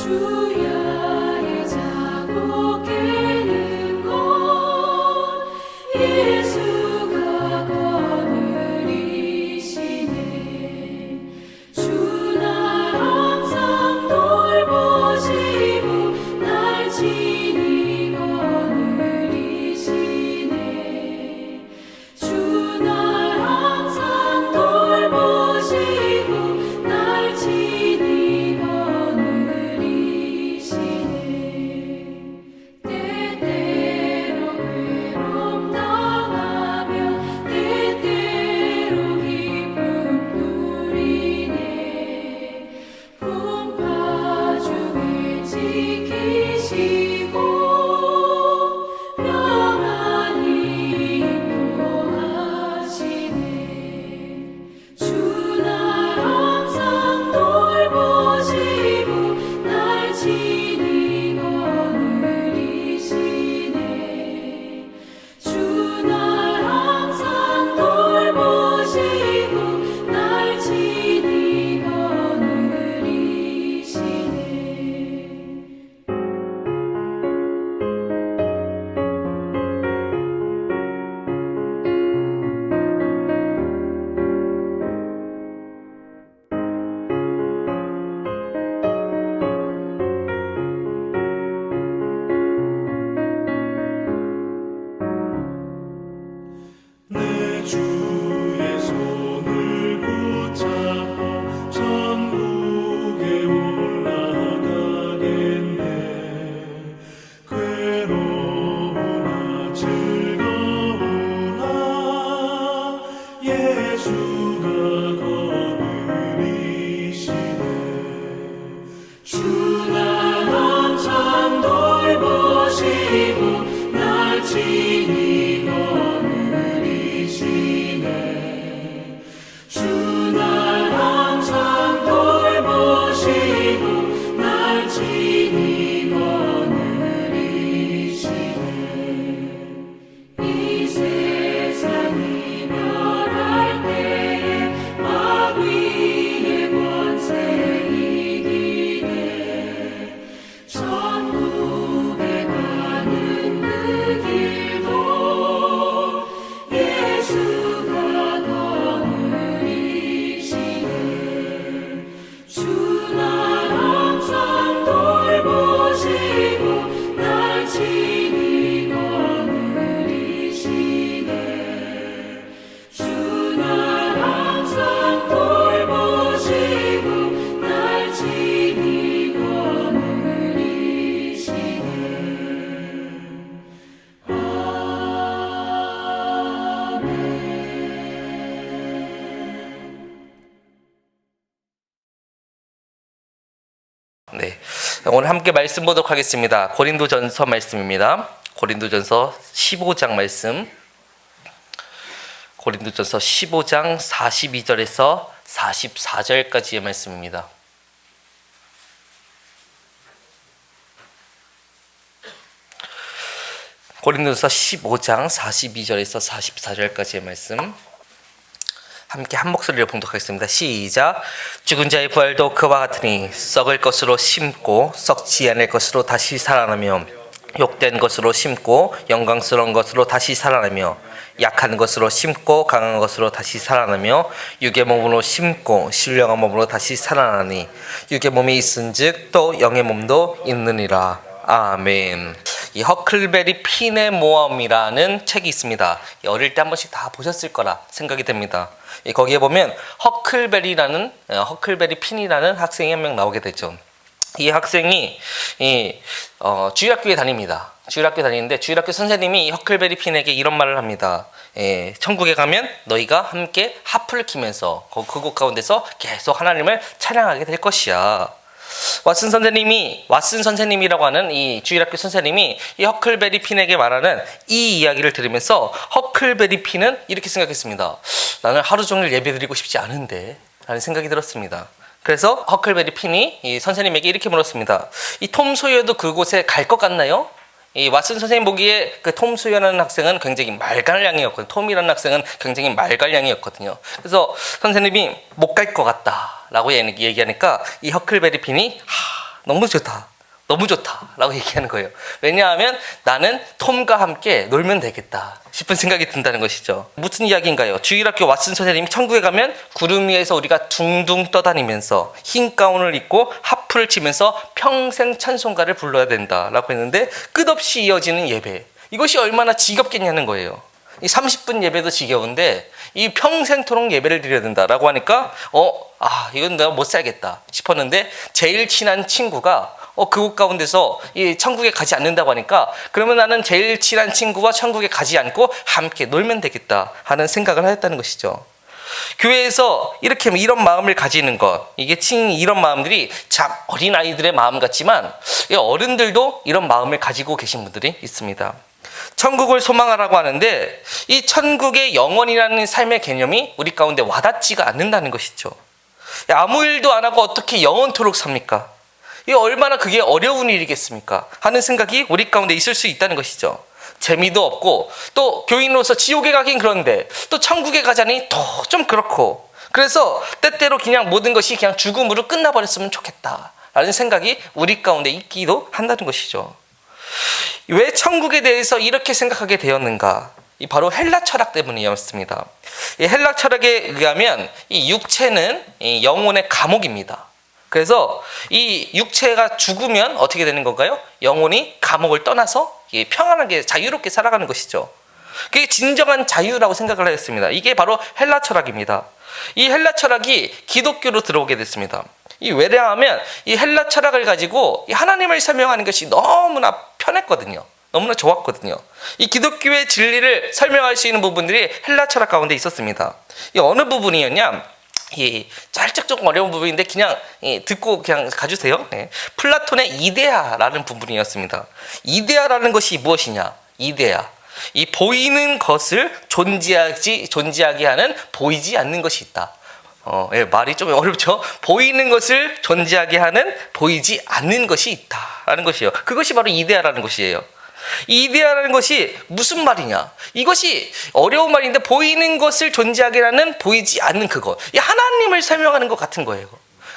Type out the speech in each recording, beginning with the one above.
주야의 자고 깨는 것 예수가 거느리시네. 주 날 항상 돌보시고 날 친히 거느리시네. 주 날 항상 돌보시고 날 친히 거느리시네. 때때로 괴로움 당하며 때때로 기쁨 누리네. 풍파 중에 지키시고 평안히 인도하시네. 주 날 항상 돌보시고 날 친히 거느리시네. 주 날 항상 돌보시고 날 친히 거느리시네. 내 주의 손을 붙잡고 천국에 올라가겠네. 괴로우나 즐거우나 예수가 거느리시네. 주 날 항상 돌보시고 날 친히 거느리시네. 주 날 항상 돌보시고 날 친히 거느리시네. 이 세상 이별할 때에 마귀의 권세 이기네. 천국에 가는 그 길도 예수가 거느리시네. 주 날 항상 돌보시고 날 친히 거느리시네. 주 날 항상 돌보시고 날 친히 거느리시네. 네, 오늘 함께 말씀 보도록 하겠습니다. 고린도전서 말씀입니다. 고린도전서 15장 말씀. 고린도전서 15장 42절에서 44절까지의 말씀입니다. 고린도전서 15장 42절에서 44절까지의 말씀. 함께 한 목소리로 봉독하겠습니다. 시작. 죽은 자의 부활도 그와 같으니 썩을 것으로 심고 썩지 않을 것으로 다시 살아나며 욕된 것으로 심고 영광스러운 것으로 다시 살아나며 약한 것으로 심고 강한 것으로 다시 살아나며 육의 몸으로 심고 신령한 몸으로 다시 살아나니 육의 몸이 있은즉 또 영의 몸도 있느니라. 아멘. 이 허클베리 핀의 모험이라는 책이 있습니다. 어릴 때 한 번씩 다 보셨을 거라 생각이 됩니다. 거기에 보면 허클베리 핀이라는 학생이 한 명 나오게 되죠. 이 학생이 주일학교에 다닙니다. 주일학교 다니는데 주일학교 선생님이 이 허클베리 핀에게 이런 말을 합니다. 천국에 가면 너희가 함께 하프를 키면서 그곳 가운데서 계속 하나님을 찬양하게 될 것이야. 왓슨 선생님이라고 하는 이 주일학교 선생님이 이 허클베리 핀에게 말하는 이 이야기를 들으면서 허클베리 핀은 이렇게 생각했습니다. 나는 하루 종일 예배드리고 싶지 않은데 라는 생각이 들었습니다. 그래서 허클베리 핀이 이 선생님에게 이렇게 물었습니다. 이 톰 소여도 그곳에 갈 것 같나요? 이 왓슨 선생님 보기에 그 톰 소여라는 학생은 굉장히 말갈량이었거든요. 톰이라는 학생은 굉장히 말갈량이었거든요. 그래서 선생님이 못 갈 것 같다라고 얘기하니까 이 허클베리 핀이 너무 좋다. 너무 좋다 라고 얘기하는 거예요. 왜냐하면 나는 톰과 함께 놀면 되겠다 싶은 생각이 든다는 것이죠. 무슨 이야기인가요? 주일학교 왓슨 선생님이 천국에 가면 구름 위에서 우리가 둥둥 떠다니면서 흰 가운을 입고 하프를 치면서 평생 찬송가를 불러야 된다라고 했는데 끝없이 이어지는 예배, 이것이 얼마나 지겹겠냐는 거예요. 이 30분 예배도 지겨운데 이 평생토록 예배를 드려야 된다라고 하니까 이건 내가 못 살겠다 싶었는데, 제일 친한 친구가 그곳 가운데서 이 천국에 가지 않는다고 하니까 그러면 나는 제일 친한 친구와 천국에 가지 않고 함께 놀면 되겠다 하는 생각을 하였다는 것이죠. 교회에서 이렇게 이런 마음을 가지는 것, 이게 이런 마음들이 참 어린 아이들의 마음 같지만 어른들도 이런 마음을 가지고 계신 분들이 있습니다. 천국을 소망하라고 하는데 이 천국의 영원이라는 삶의 개념이 우리 가운데 와닿지가 않는다는 것이죠. 아무 일도 안 하고 어떻게 영원토록 삽니까? 이 얼마나 그게 어려운 일이겠습니까? 하는 생각이 우리 가운데 있을 수 있다는 것이죠. 재미도 없고 또 교인으로서 지옥에 가긴 그런데 또 천국에 가자니 또 좀 그렇고, 그래서 때때로 그냥 모든 것이 그냥 죽음으로 끝나버렸으면 좋겠다 라는 생각이 우리 가운데 있기도 한다는 것이죠. 왜 천국에 대해서 이렇게 생각하게 되었는가? 바로 헬라 철학 때문이었습니다. 이 헬라 철학에 의하면 이 육체는 이 영혼의 감옥입니다. 그래서 이 육체가 죽으면 어떻게 되는 건가요? 영혼이 감옥을 떠나서 평안하게 자유롭게 살아가는 것이죠. 그게 진정한 자유라고 생각을 하였습니다. 이게 바로 헬라 철학입니다. 이 헬라 철학이 기독교로 들어오게 됐습니다. 왜냐하면 이 헬라 철학을 가지고 이 하나님을 설명하는 것이 너무나 편했거든요. 너무나 좋았거든요. 이 기독교의 진리를 설명할 수 있는 부분들이 헬라 철학 가운데 있었습니다. 이 어느 부분이었냐? 살짝 조금 어려운 부분인데 그냥 듣고 그냥 가주세요. 플라톤의 이데아라는 부분이었습니다. 이데아라는 것이 무엇이냐? 이데아, 이 보이는 것을 존재하게 하는 보이지 않는 것이 있다. 말이 좀 어렵죠. 보이는 것을 존재하게 하는 보이지 않는 것이 있다라는 것이에요. 그것이 바로 이데아라는 것이에요. 이 이데아라는 것이 무슨 말이냐? 이것이 어려운 말인데 보이는 것을 존재하게 하는 보이지 않는 그것, 이 하나님을 설명하는 것 같은 거예요.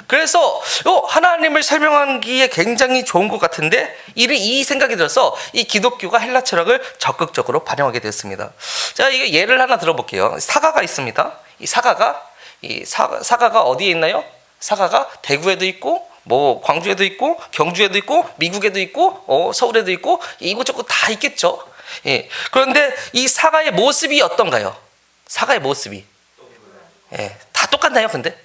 그래서 하나님을 설명하기에 굉장히 좋은 것 같은데 이 생각이 들어서 이 기독교가 헬라 철학을 적극적으로 반영하게 되었습니다. 자, 이게 예를 하나 들어볼게요. 사과가 있습니다. 이 사과가 어디에 있나요? 사과가 대구에도 있고 광주에도 있고 경주에도 있고 미국에도 있고 서울에도 있고 이곳저곳 다 있겠죠. 그런데 이 사과의 모습이 어떤가요? 사과의 모습이 다 똑같나요? 근데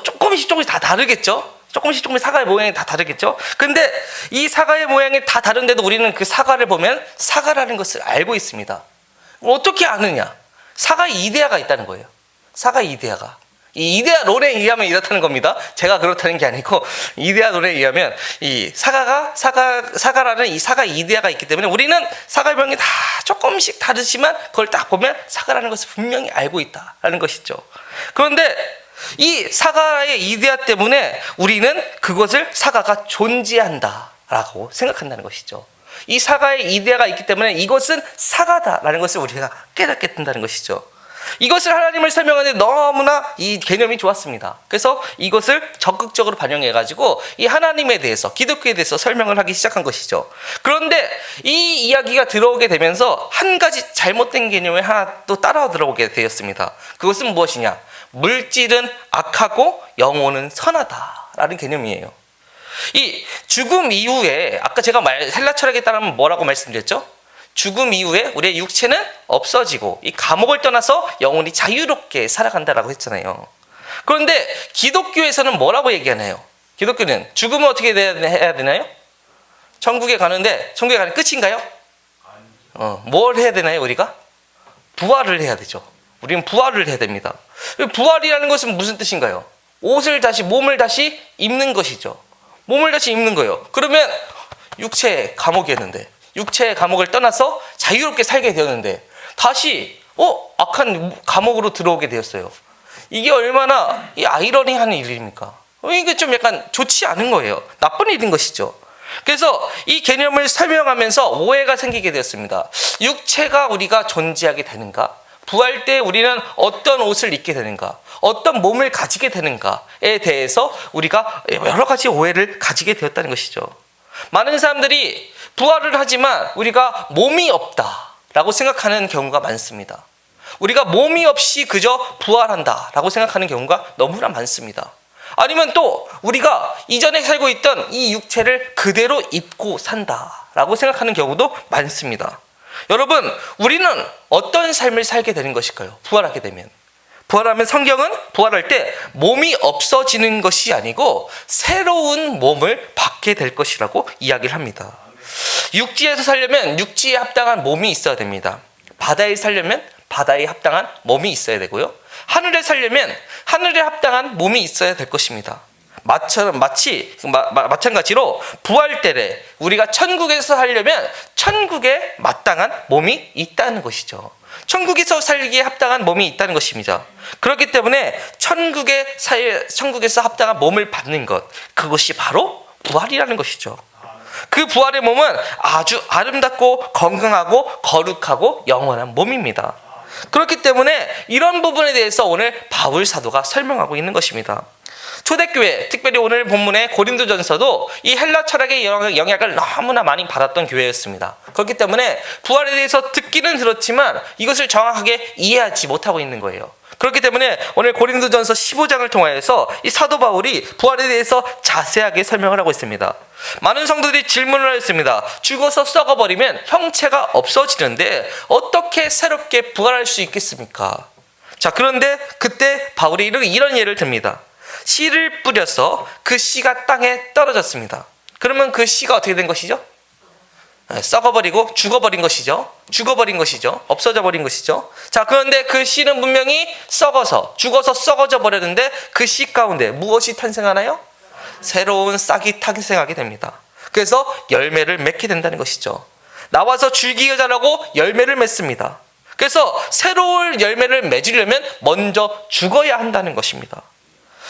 조금씩 다 다르겠죠. 조금씩 사과의 모양이 다 다르겠죠. 근데 이 사과의 모양이 다 다른데도 우리는 그 사과를 보면 사과라는 것을 알고 있습니다. 어떻게 아느냐? 사과의 이데아가 있다는 거예요. 사과의 이데아가. 이 이데아론에 의하면 이렇다는 겁니다. 제가 그렇다는 게 아니고 이데아론에 의하면 이 사과라는 이 사과 이데아가 있기 때문에 우리는 사과의 모양이 다 조금씩 다르지만 그걸 딱 보면 사과라는 것을 분명히 알고 있다라는 것이죠. 그런데 이 사과의 이데아 때문에 우리는 그것을 사과가 존재한다라고 생각한다는 것이죠. 이 사과의 이데아가 있기 때문에 이것은 사과다라는 것을 우리가 깨닫게 된다는 것이죠. 이것을 하나님을 설명하는데 너무나 이 개념이 좋았습니다. 그래서 이것을 적극적으로 반영해가지고 이 하나님에 대해서, 기독교에 대해서 설명을 하기 시작한 것이죠. 그런데 이 이야기가 들어오게 되면서 한 가지 잘못된 개념이 하나 또 따라 들어오게 되었습니다. 그것은 무엇이냐? 물질은 악하고 영혼은 선하다라는 개념이에요. 이 죽음 이후에 아까 제가 헬라 철학에 따르면 뭐라고 말씀드렸죠? 죽음 이후에 우리의 육체는 없어지고 이 감옥을 떠나서 영혼이 자유롭게 살아간다라고 했잖아요. 그런데 기독교에서는 뭐라고 얘기하나요? 기독교는 죽으면 어떻게 해야 되나요? 천국에 가는데 천국에 가는 끝인가요? 뭘 해야 되나요? 우리가? 부활을 해야 되죠. 우리는 부활을 해야 됩니다. 부활이라는 것은 무슨 뜻인가요? 몸을 다시 입는 것이죠. 몸을 다시 입는 거예요. 그러면 육체의 감옥이었는데 육체의 감옥을 떠나서 자유롭게 살게 되었는데 다시 악한 감옥으로 들어오게 되었어요. 이게 얼마나 아이러니한 일입니까? 이게 좀 약간 좋지 않은 거예요. 나쁜 일인 것이죠. 그래서 이 개념을 설명하면서 오해가 생기게 되었습니다. 육체가 우리가 존재하게 되는가? 부활 때 우리는 어떤 옷을 입게 되는가? 어떤 몸을 가지게 되는가에 대해서 우리가 여러 가지 오해를 가지게 되었다는 것이죠. 많은 사람들이 부활을 하지만 우리가 몸이 없다라고 생각하는 경우가 많습니다. 우리가 몸이 없이 그저 부활한다라고 생각하는 경우가 너무나 많습니다. 아니면 또 우리가 이전에 살고 있던 이 육체를 그대로 입고 산다라고 생각하는 경우도 많습니다. 여러분, 우리는 어떤 삶을 살게 되는 것일까요? 부활하게 되면. 부활하면 성경은 부활할 때 몸이 없어지는 것이 아니고 새로운 몸을 받게 될 것이라고 이야기를 합니다. 육지에서 살려면 육지에 합당한 몸이 있어야 됩니다. 바다에 살려면 바다에 합당한 몸이 있어야 되고요. 하늘에 살려면 하늘에 합당한 몸이 있어야 될 것입니다. 마찬가지로 부활 때에 우리가 천국에서 살려면 천국에 마땅한 몸이 있다는 것이죠. 천국에서 살기에 합당한 몸이 있다는 것입니다. 그렇기 때문에 천국에서 합당한 몸을 받는 것, 그것이 바로 부활이라는 것이죠. 그 부활의 몸은 아주 아름답고 건강하고 거룩하고 영원한 몸입니다. 그렇기 때문에 이런 부분에 대해서 오늘 바울 사도가 설명하고 있는 것입니다. 초대교회, 특별히 오늘 본문의 고린도전서도 이 헬라 철학의 영향을 너무나 많이 받았던 교회였습니다. 그렇기 때문에 부활에 대해서 듣기는 들었지만 이것을 정확하게 이해하지 못하고 있는 거예요. 그렇기 때문에 오늘 고린도전서 15장을 통하여서 이 사도 바울이 부활에 대해서 자세하게 설명을 하고 있습니다. 많은 성도들이 질문을 하였습니다. 죽어서 썩어버리면 형체가 없어지는데 어떻게 새롭게 부활할 수 있겠습니까? 자, 그런데 그때 바울이 이런 예를 듭니다. 씨를 뿌려서 그 씨가 땅에 떨어졌습니다. 그러면 그 씨가 어떻게 된 것이죠? 썩어버리고 죽어버린 것이죠. 없어져 버린 것이죠. 자, 그런데 그 씨는 분명히 죽어서 썩어져 버렸는데 그 씨 가운데 무엇이 탄생하나요? 새로운 싹이 탄생하게 됩니다. 그래서 열매를 맺게 된다는 것이죠. 나와서 줄기가 자라고 열매를 맺습니다. 그래서 새로운 열매를 맺으려면 먼저 죽어야 한다는 것입니다.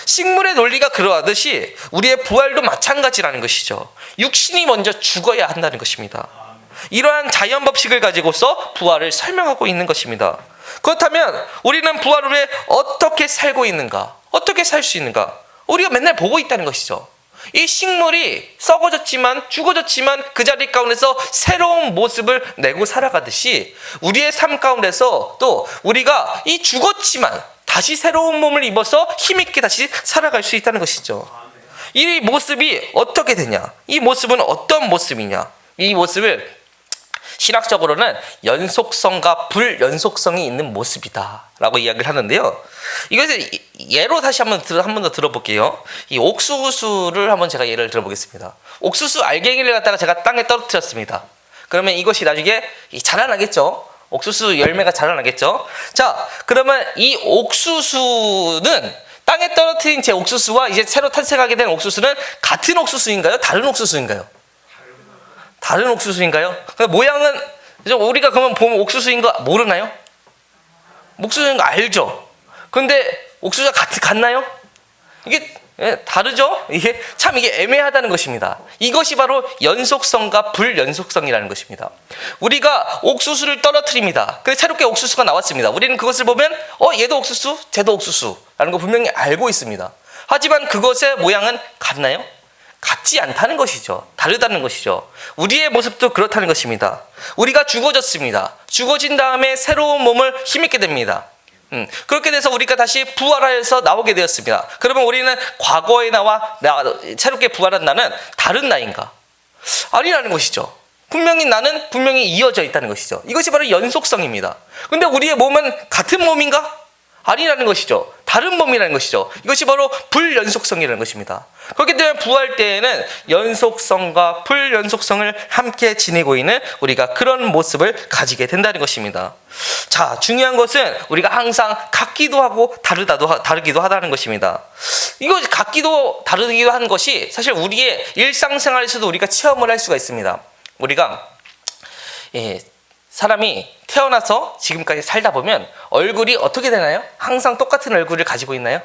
식물의 논리가 그러하듯이 우리의 부활도 마찬가지라는 것이죠. 육신이 먼저 죽어야 한다는 것입니다. 이러한 자연 법칙을 가지고서 부활을 설명하고 있는 것입니다. 그렇다면 우리는 부활 후에 어떻게 살고 있는가? 어떻게 살 수 있는가? 우리가 맨날 보고 있다는 것이죠. 이 식물이 죽어졌지만 그 자리 가운데서 새로운 모습을 내고 살아가듯이 우리의 삶 가운데서 또 우리가 이 죽었지만 다시 새로운 몸을 입어서 힘있게 다시 살아갈 수 있다는 것이죠. 이 모습이 어떻게 되냐? 이 모습은 어떤 모습이냐? 이 모습을 신학적으로는 연속성과 불연속성이 있는 모습이다라고 이야기를 하는데요. 이것을 예로 다시 한 번 더 들어볼게요. 이 옥수수를 한번 제가 예를 들어보겠습니다. 옥수수 알갱이를 갖다가 제가 땅에 떨어뜨렸습니다. 그러면 이것이 나중에 자라나겠죠. 옥수수 열매가 자라나겠죠. 자, 그러면 이 옥수수는 땅에 떨어뜨린 제 옥수수와 이제 새로 탄생하게 된 옥수수는 같은 옥수수인가요? 다른 옥수수인가요? 다른 옥수수인가요? 모양은 우리가 그러면 보면 옥수수인 거 모르나요? 옥수수인 거 알죠? 근데 옥수수가 같나요? 이게 다르죠? 이게 애매하다는 것입니다. 이것이 바로 연속성과 불연속성이라는 것입니다. 우리가 옥수수를 떨어뜨립니다. 그래서 새롭게 옥수수가 나왔습니다. 우리는 그것을 보면 얘도 옥수수, 쟤도 옥수수라는 거 분명히 알고 있습니다. 하지만 그것의 모양은 같나요? 같지 않다는 것이죠. 다르다는 것이죠. 우리의 모습도 그렇다는 것입니다. 우리가 죽어졌습니다. 죽어진 다음에 새로운 몸을 힘입게 됩니다. 그렇게 돼서 우리가 다시 부활하여서 나오게 되었습니다. 그러면 우리는 과거의 나와 새롭게 부활한 나는 다른 나인가? 아니라는 것이죠. 나는 분명히 이어져 있다는 것이죠. 이것이 바로 연속성입니다. 근데 우리의 몸은 같은 몸인가? 아니라는 것이죠. 다른 몸이라는 것이죠. 이것이 바로 불연속성이라는 것입니다. 그렇기 때문에 부활 때에는 연속성과 불연속성을 함께 지니고 있는 우리가 그런 모습을 가지게 된다는 것입니다. 자, 중요한 것은 우리가 항상 같기도 하고 다르기도 하다는 것입니다. 이거 같기도 다르기도 하는 것이 사실 우리의 일상생활에서도 우리가 체험을 할 수가 있습니다. 우리가 사람이 태어나서 지금까지 살다 보면 얼굴이 어떻게 되나요? 항상 똑같은 얼굴을 가지고 있나요?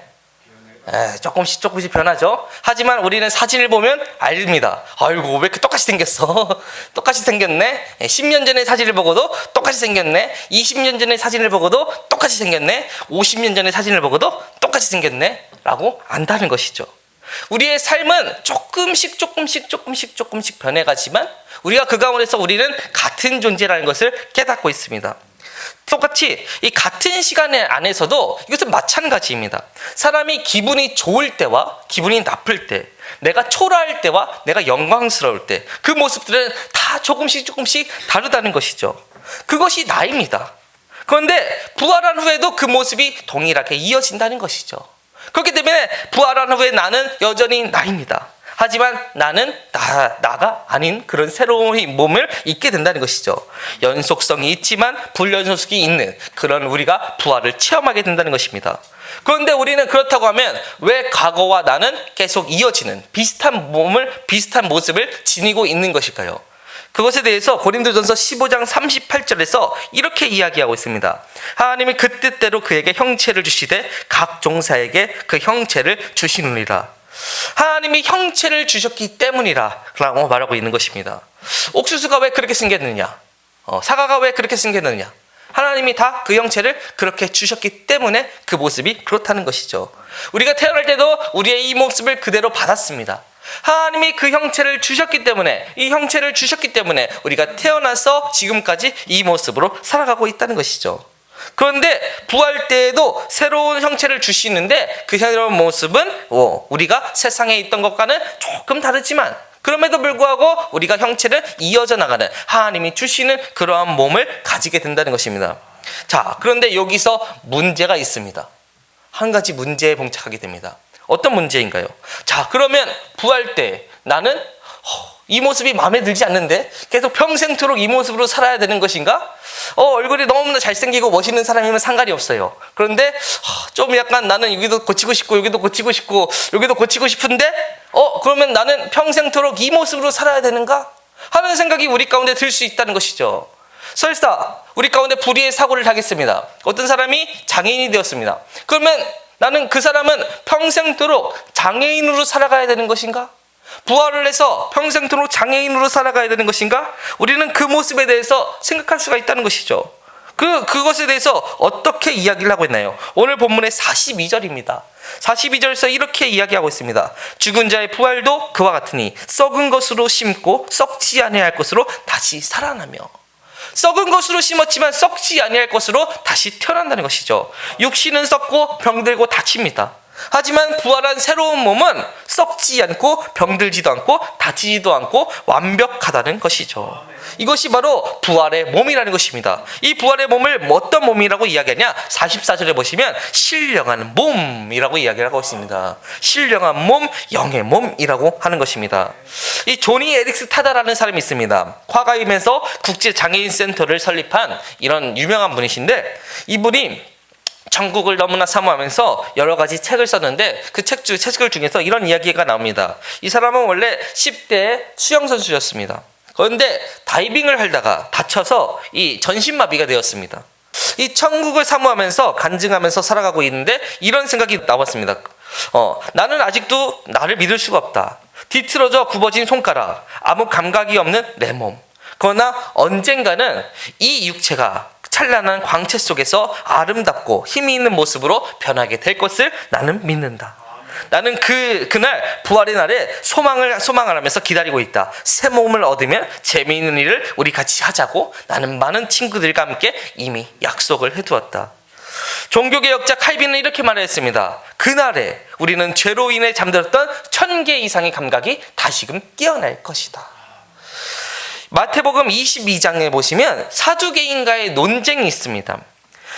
조금씩 변하죠. 하지만 우리는 사진을 보면 압니다. 아이고, 왜 이렇게 똑같이 생겼어? 똑같이 생겼네. 10년 전의 사진을 보고도 똑같이 생겼네. 20년 전의 사진을 보고도 똑같이 생겼네. 50년 전의 사진을 보고도 똑같이 똑같이 생겼네 라고 안다는 것이죠. 우리의 삶은 조금씩 변해가지만 우리가 그 가운데서 우리는 같은 존재라는 것을 깨닫고 있습니다. 똑같이 이 같은 시간 안에서도 이것은 마찬가지입니다. 사람이 기분이 좋을 때와 기분이 나쁠 때, 내가 초라할 때와 내가 영광스러울 때, 그 모습들은 다 조금씩 다르다는 것이죠. 그것이 나입니다. 그런데 부활한 후에도 그 모습이 동일하게 이어진다는 것이죠. 그렇기 때문에 부활한 후에 나는 여전히 나입니다. 하지만 나는 나가 아닌 그런 새로운 몸을 입게 된다는 것이죠. 연속성이 있지만 불연속이 있는 그런 우리가 부활을 체험하게 된다는 것입니다. 그런데 우리는 그렇다고 하면 왜 과거와 나는 계속 이어지는 비슷한 모습을 지니고 있는 것일까요? 그것에 대해서 고린도전서 15장 38절에서 이렇게 이야기하고 있습니다. 하나님이 그 뜻대로 그에게 형체를 주시되 각 종사에게 그 형체를 주시느니라. 하나님이 형체를 주셨기 때문이라 라고 말하고 있는 것입니다. 옥수수가 왜 그렇게 생겼느냐, 사과가 왜 그렇게 생겼느냐, 하나님이 다 그 형체를 그렇게 주셨기 때문에 그 모습이 그렇다는 것이죠. 우리가 태어날 때도 우리의 이 모습을 그대로 받았습니다. 하나님이 그 형체를 주셨기 때문에, 이 형체를 주셨기 때문에 우리가 태어나서 지금까지 이 모습으로 살아가고 있다는 것이죠. 그런데 부활 때에도 새로운 형체를 주시는데 그 새로운 모습은 우리가 세상에 있던 것과는 조금 다르지만 그럼에도 불구하고 우리가 형체를 이어져 나가는 하나님이 주시는 그러한 몸을 가지게 된다는 것입니다. 자, 그런데 여기서 문제가 있습니다. 한 가지 문제에 봉착하게 됩니다. 어떤 문제인가요? 자, 그러면 부활 때 나는 이 모습이 마음에 들지 않는데 계속 평생토록 이 모습으로 살아야 되는 것인가? 얼굴이 너무나 잘생기고 멋있는 사람이면 상관이 없어요. 그런데 좀 약간 나는 여기도 고치고 싶고 여기도 고치고 싶고 여기도 고치고 싶은데 그러면 나는 평생토록 이 모습으로 살아야 되는가? 하는 생각이 우리 가운데 들 수 있다는 것이죠. 설사 우리 가운데 불의의 사고를 당했습니다. 어떤 사람이 장애인이 되었습니다. 그러면 나는 그 사람은 평생토록 장애인으로 살아가야 되는 것인가? 부활을 해서 평생토록 장애인으로 살아가야 되는 것인가? 우리는 그 모습에 대해서 생각할 수가 있다는 것이죠. 그것에 대해서 어떻게 이야기를 하고 있나요? 오늘 본문의 42절입니다. 42절에서 이렇게 이야기하고 있습니다. 죽은 자의 부활도 그와 같으니 썩은 것으로 심고 썩지 아니할 것으로 다시 살아나며. 썩은 것으로 심었지만 썩지 아니할 것으로 다시 태어난다는 것이죠. 육신은 썩고 병들고 다칩니다. 하지만 부활한 새로운 몸은 썩지 않고 병들지도 않고 다치지도 않고 완벽하다는 것이죠. 이것이 바로 부활의 몸이라는 것입니다. 이 부활의 몸을 어떤 몸이라고 이야기하냐? 44절에 보시면 신령한 몸이라고 이야기를 하고 있습니다. 신령한 몸, 영의 몸이라고 하는 것입니다. 이 조니 에릭스 타다라는 사람이 있습니다. 화가이면서 국제장애인센터를 설립한 이런 유명한 분이신데, 이분이 천국을 너무나 사모하면서 여러 가지 책을 썼는데 그 책을 중에서 이런 이야기가 나옵니다. 이 사람은 원래 10대 수영선수였습니다. 그런데 다이빙을 하다가 다쳐서 이 전신마비가 되었습니다. 이 천국을 사모하면서 간증하면서 살아가고 있는데 이런 생각이 나왔습니다. 나는 아직도 나를 믿을 수가 없다. 뒤틀어져 굽어진 손가락, 아무 감각이 없는 내 몸. 그러나 언젠가는 이 육체가 찬란한 광채 속에서 아름답고 힘이 있는 모습으로 변하게 될 것을 나는 믿는다. 나는 그날 부활의 날에 소망을 하면서 기다리고 있다. 새 몸을 얻으면 재미있는 일을 우리 같이 하자고 나는 많은 친구들과 함께 이미 약속을 해두었다. 종교개혁자 칼빈은 이렇게 말했습니다. 그날에 우리는 죄로 인해 잠들었던 1000개 이상의 감각이 다시금 깨어날 것이다. 마태복음 22장에 보시면 사두개인과의 논쟁이 있습니다.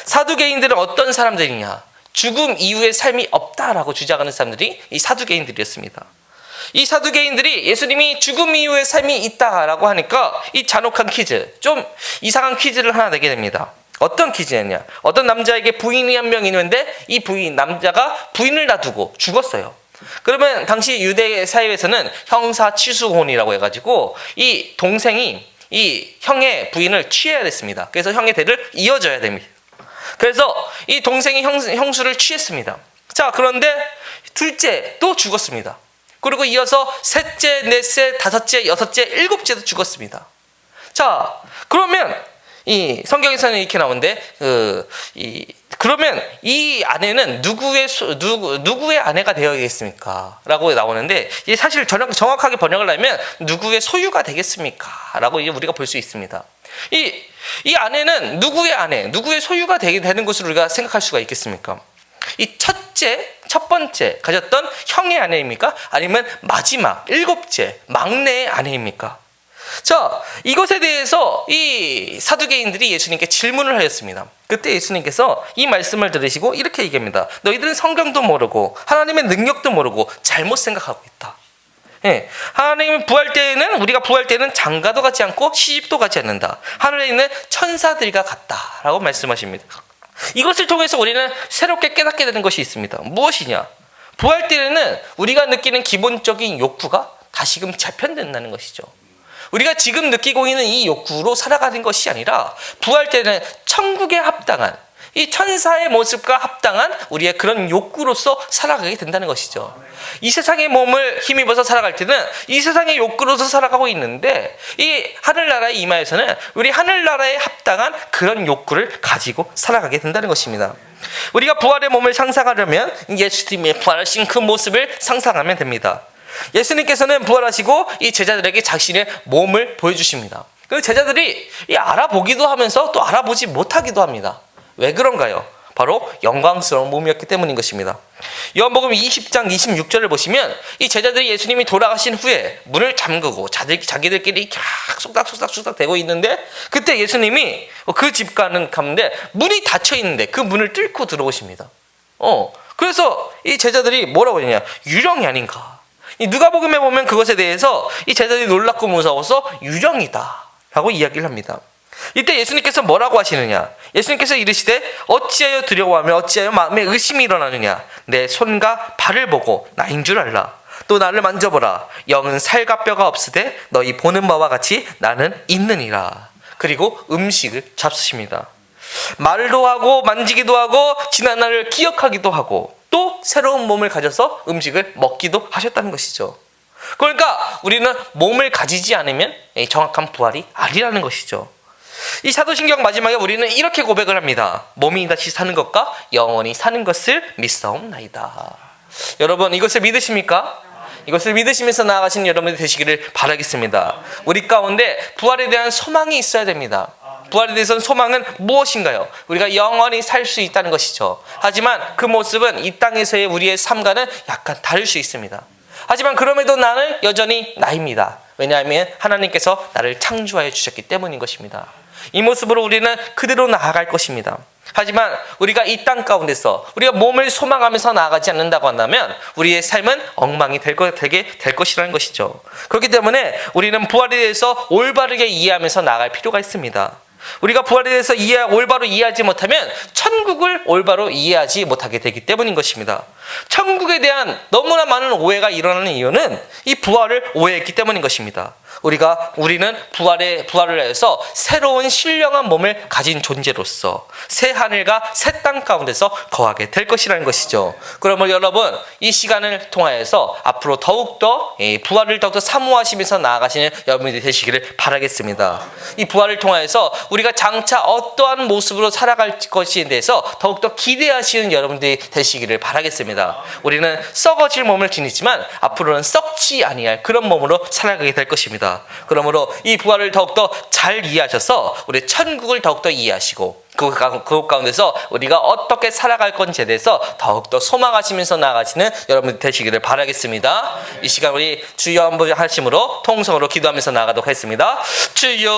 사두개인들은 어떤 사람들이냐? 죽음 이후의 삶이 없다라고 주장하는 사람들이 이 사두개인들이었습니다. 이 사두개인들이 예수님이 죽음 이후의 삶이 있다라고 하니까 이 잔혹한 퀴즈, 좀 이상한 퀴즈를 하나 내게 됩니다. 어떤 퀴즈였냐? 어떤 남자에게 부인이 한 명 있는데 이 남자가 부인을 놔두고 죽었어요. 그러면 당시 유대 사회에서는 형사취수혼이라고 해가지고 이 동생이 이 형의 부인을 취해야 됐습니다. 그래서 형의 대를 이어줘야 됩니다. 그래서 이 동생이 형수를 취했습니다. 자, 그런데 둘째 또 죽었습니다. 그리고 이어서 셋째, 넷째, 다섯째, 여섯째, 일곱째도 죽었습니다. 자, 그러면 이 성경에서는 이렇게 나오는데 그 그러면 이 아내는 누구의 아내가 되어야겠습니까? 라고 나오는데, 이게 사실 정확하게 번역을 하면 누구의 소유가 되겠습니까? 라고 이제 우리가 볼 수 있습니다. 이 아내는 누구의 아내, 누구의 소유가 되는 것으로 우리가 생각할 수가 있겠습니까? 이 첫 번째 가졌던 형의 아내입니까? 아니면 마지막, 7째, 막내의 아내입니까? 자, 이것에 대해서 이 사두개인들이 예수님께 질문을 하였습니다. 그때 예수님께서 이 말씀을 들으시고 이렇게 얘기합니다. 너희들은 성경도 모르고 하나님의 능력도 모르고 잘못 생각하고 있다. 예, 하나님은 우리가 부활 때는 장가도 가지 않고 시집도 가지 않는다. 하늘에 있는 천사들과 같다라고 말씀하십니다. 이것을 통해서 우리는 새롭게 깨닫게 되는 것이 있습니다. 무엇이냐? 부활 때는 우리가 느끼는 기본적인 욕구가 다시금 재편된다는 것이죠. 우리가 지금 느끼고 있는 이 욕구로 살아가는 것이 아니라 부활 때는 천국에 합당한, 이 천사의 모습과 합당한 우리의 그런 욕구로서 살아가게 된다는 것이죠. 이 세상의 몸을 힘입어서 살아갈 때는 이 세상의 욕구로서 살아가고 있는데, 이 하늘나라의 이마에서는 우리 하늘나라에 합당한 그런 욕구를 가지고 살아가게 된다는 것입니다. 우리가 부활의 몸을 상상하려면 예수님의 부활하신 그 모습을 상상하면 됩니다. 예수님께서는 부활하시고 이 제자들에게 자신의 몸을 보여주십니다. 그 제자들이 알아보기도 하면서 또 알아보지 못하기도 합니다. 왜 그런가요? 바로 영광스러운 몸이었기 때문인 것입니다. 요한복음 20장 26절을 보시면 이 제자들이 예수님이 돌아가신 후에 문을 잠그고 자기들끼리 쏙닥쏙닥 대고 있는데, 그때 예수님이 그 집 가는데 문이 닫혀 있는데 그 문을 뚫고 들어오십니다. 그래서 이 제자들이 뭐라고 했냐? 유령이 아닌가? 이 누가복음에 보면 그것에 대해서 이 제자들이 놀랍고 무서워서 유령이다 라고 이야기를 합니다. 이때 예수님께서 뭐라고 하시느냐? 예수님께서 이르시되 어찌하여 두려워하며 어찌하여 마음에 의심이 일어나느냐? 내 손과 발을 보고 나인 줄 알라. 또 나를 만져보라. 영은 살과 뼈가 없으되 너희 보는 바와 같이 나는 있느니라. 그리고 음식을 잡수십니다. 말도 하고 만지기도 하고 지난 날을 기억하기도 하고 또 새로운 몸을 가져서 음식을 먹기도 하셨다는 것이죠. 그러니까 우리는 몸을 가지지 않으면 정확한 부활이 아니라는 것이죠. 이 사도신경 마지막에 우리는 이렇게 고백을 합니다. 몸이 다시 사는 것과 영원히 사는 것을 믿사옵나이다. 여러분, 이것을 믿으십니까? 이것을 믿으시면서 나아가시는 여러분이 되시기를 바라겠습니다. 우리 가운데 부활에 대한 소망이 있어야 됩니다. 부활에 대해서는 소망은 무엇인가요? 우리가 영원히 살 수 있다는 것이죠. 하지만 그 모습은 이 땅에서의 우리의 삶과는 약간 다를 수 있습니다. 하지만 그럼에도 나는 여전히 나입니다. 왜냐하면 하나님께서 나를 창조하여 주셨기 때문인 것입니다. 이 모습으로 우리는 그대로 나아갈 것입니다. 하지만 우리가 이 땅 가운데서 우리가 몸을 소망하면서 나아가지 않는다고 한다면 우리의 삶은 엉망이 되게 될 것이라는 것이죠. 그렇기 때문에 우리는 부활에 대해서 올바르게 이해하면서 나아갈 필요가 있습니다. 우리가 부활에 대해서 올바로 이해하지 못하면 천국을 올바로 이해하지 못하게 되기 때문인 것입니다. 천국에 대한 너무나 많은 오해가 일어나는 이유는 이 부활을 오해했기 때문인 것입니다. 우리는 부활을 해서 새로운 신령한 몸을 가진 존재로서 새 하늘과 새 땅 가운데서 거하게 될 것이라는 것이죠. 그러면 여러분, 이 시간을 통하여서 앞으로 더욱더 부활을 더욱더 사모하시면서 나아가시는 여러분들이 되시기를 바라겠습니다. 이 부활을 통하여서 우리가 장차 어떠한 모습으로 살아갈 것에 대해서 더욱더 기대하시는 여러분들이 되시기를 바라겠습니다. 우리는 썩어질 몸을 지니지만 앞으로는 썩지 아니할 그런 몸으로 살아가게 될 것입니다. 그러므로 이 부활을 더욱더 잘 이해하셔서 우리 천국을 더욱더 이해하시고 그곳 가운데서 우리가 어떻게 살아갈 건지에 대해서 더욱더 소망하시면서 나아가시는 여러분들 되시기를 바라겠습니다. 이 시간 우리 주여 한번 하심으로 통성으로 기도하면서 나아가도록 하겠습니다. 주여,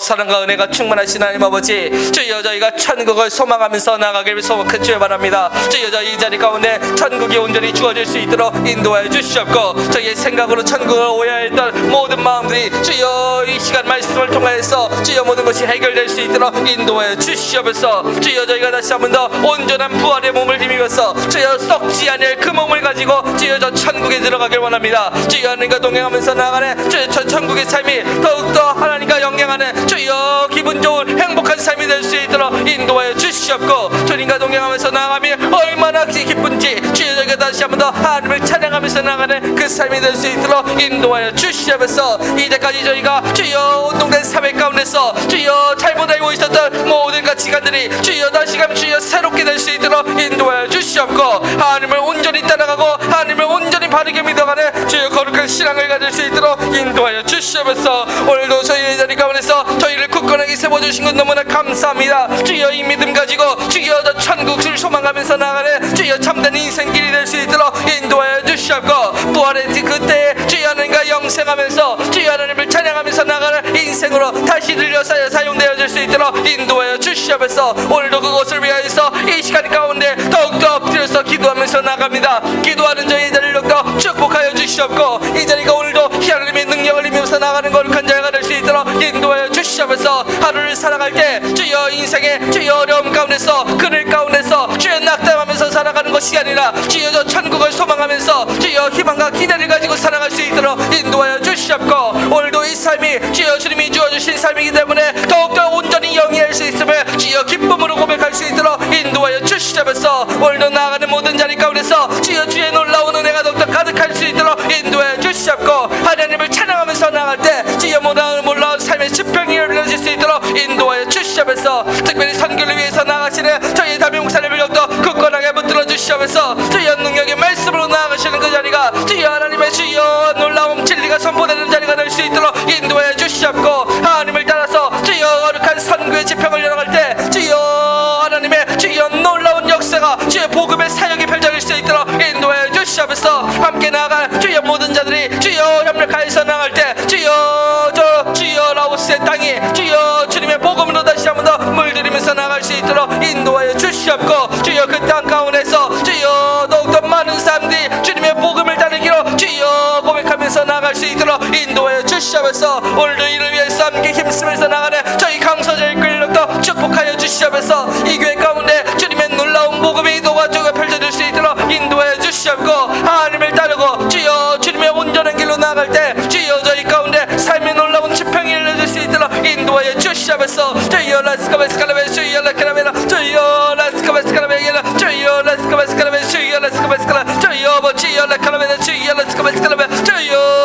사랑과 은혜가 충만하신 하나님 아버지, 주여 저희가 천국을 소망하면서 나아가기를 소원하여 바랍니다. 주여 저희 이 자리 가운데 천국이 온전히 주어질 수 있도록 인도하여 주시옵고, 저희의 생각으로 천국을 오해했던 모든 마음들이 주여 이 시간 말씀을 통하여서 주여 모든 것이 해결될 수 있도록 인도하여 주시옵소서. 주여 저희가 다시 한 번 더 온전한 부활의 몸을 힘입어서 주여 썩지 않을 그 몸을 가지고 주여 저 천국에 들어가길 원합니다. 주여 하나님과 동행하면서 나아가는 주여 저 천국의 삶이 더욱더 하나님과 영향하는 주여 기분 좋은 행복한 삶이 될 수 있도록 인도하여 주시옵고, 주님과 동행하면서 나아가면 얼마나 기쁜지 주여 저희가 저희가 다시 한 번 더 하나님을 찬양하면서 나가는 그 삶이 될 수 있도록 인도하여 주시옵소서. 이제까지 저희가 주여 운동된 삶의 가운데서 주여 잘못 알고 있었던 모든 가치관들이 주여 다시금 주여 새롭게 될 수 있도록 인도하여 주시옵고, 하나님을 온전히 따라가고 하나님을 온전히 바르게 믿어가는 주여 거룩한 신앙을 가질 수 있도록 인도하여 주시옵소서. 오늘도 저희의 자리 가운데서 저희를 굳건하게 세워주신 것 너무나 감사합니다. 주여 이 믿음 가지고 주여 저 천국을 소망하면서 나가는 주여 참된 인생길이 될 수 있도록 인도하여 주시옵고, 부활의 그때에 주여 하나님과 영생하면서 주여 하나님을 찬양하면서 나가는 인생으로 다시 들려서 사용되어질 수 있도록 인도하여 주시옵소서. 오늘도 그것을 위하여서 이 시간 가운데 더욱더 엎드려서 기도하면서 나갑니다. 기도하는 저희 자리를 더욱더 축복하여 주시옵고, 이 자리가 오늘도 하나님의 능력을 힘입어서 나가는 거룩한 자가 될 수 있도록 인도하여 주시옵소서. 하루를 살아갈 때 주여 인생의 주여 어려움 가운데서 그늘 가운데서 주여 낙담하면서 살아가는 것이 아니라 주여 저 천국을 소망하면서 주여 희망과 기대를 가지고 살아갈 수 있도록 인도하여 주시옵고, 오늘도 이 삶이 주여 주님이 주어주신 삶이기 때문에 더욱더 온전히 영위할 수 있음을 주여 기쁨으로 고백할 수 있도록 인도하여 주시옵소서. 오늘도 나아가는 모든 자리 가운데서 주여 주의 놀라운 은혜가 더욱더 가득할 수 있도록 인도하여 주시옵고, 하나님을 찬양하면서 나갈 때 주여 놀라운 삶의 지평이 열려질 수 있도록 인도하여 주시옵소서. 특별히 선교를 위해서 나가시는 저희 담임 목사님을 더욱더 굳건하게 붙들어 주시옵소서. 주여 능력의 말씀으로 나아가시는 그 자리가 주여 하나님의 주여 놀라운 진리가 선포되는 자리가 될 수 있도록 인도하여 주시옵고, 하나님을 따라서 주여 거룩한 선교의 지평을 열어갈 때 주여 하나님의 주여 놀라운 역사가 주여 복음의 사역이 펼쳐질 수 있도록 인도하여 주시옵소서. 함께 나아갈 주여 모든 자들이 주여 협력하여서 나갈 때 주여 저 주여 라오스의 땅이 주여 주님의 복음으로 다시 한 번 더 물들이면서 나갈 수 있도록 인도하여 주시옵고, 주여 그 땅 가운데서 주여 더욱더 많은 사람들이 주님의 복음을 따르기로 주여 고백하면서 나갈 수 있도록 인도하여 주시옵소서. 오늘도 이를 위해서 함께 힘쓰면서 나가는 저희 강서절 교회를 축복하여 주시옵소서. 이 교회 가운데 주님의 놀라운 복음의 도가주가 펼쳐질 수 있도록 인도하여 주시옵고, 하나님을 따르고 주여 주님의 온전한 길로 나아갈 때 주여 저희 가운데 삶의 놀라운 지평이 열려질 수 있도록 인도하여 주시옵소서. 주여 라스카베스카라베 주여 라카라베라 주여 라스카베스카라베라 주여 라스카베스카라베 주여 라스카베스카라 주여 버지여 라카라베라 주여 라스카베스카라베 주여